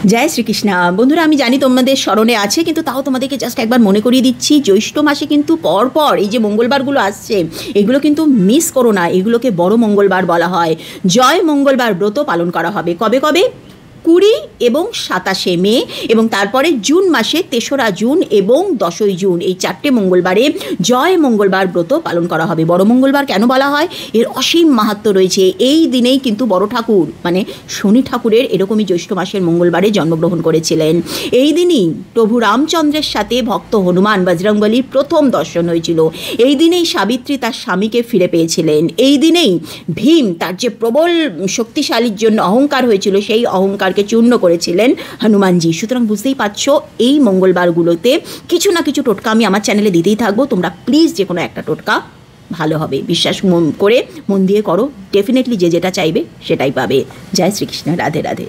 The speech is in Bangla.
জয় শ্রীকৃষ্ণ। বন্ধুরা, আমি জানি তোমাদের স্মরণে আছে, কিন্তু তাও তোমাদেরকে জাস্ট একবার মনে করিয়ে দিচ্ছি, জ্যৈষ্ঠ মাসে কিন্তু পরপর এই যে মঙ্গলবারগুলো আসছে, এগুলো কিন্তু মিস করো না। এগুলোকে বড় মঙ্গলবার বলা হয়। জয় মঙ্গলবার ব্রত পালন করা হবে কবে কবে? 20 এবং 27 মে, এবং তারপরে জুন মাসে 3রা জুন এবং 10ই জুন, এই 4টে মঙ্গলবারে জয় মঙ্গলবার ব্রত পালন করা হবে। বড় মঙ্গলবার কেন বলা হয়? এর অসীম মাহাত্ম্য রয়েছে। এই দিনেই কিন্তু বড় ঠাকুর মানে শনি ঠাকুরের এরকমই জ্যৈষ্ঠ মাসের মঙ্গলবারে জন্মগ্রহণ করেছিলেন। এই দিনই প্রভু রামচন্দ্রের সাথে ভক্ত হনুমান বজরংবলীর প্রথম দর্শন হয়েছিল। এই দিনেই সাবিত্রী তার স্বামীকে ফিরে পেয়েছিলেন। এই দিনেই ভীম তার যে প্রবল শক্তিশালীর জন্য অহংকার হয়েছিল, সেই অহংকারকে চূর্ণ করেছিলেন হনুমানজি। সুতরাং বুঝতেই পারছো, এই মঙ্গলবারগুলোতে কিছু না কিছু টোটকা আমি আমার চ্যানেলে দিতেই থাকবো। তোমরা প্লিজ যে কোনো একটা টোটকা ভালো হবে, বিশ্বাস করে মন দিয়ে করো, ডেফিনেটলি যে যেটা চাইবে সেটাই পাবে। জয় শ্রীকৃষ্ণ। রাধে রাধে।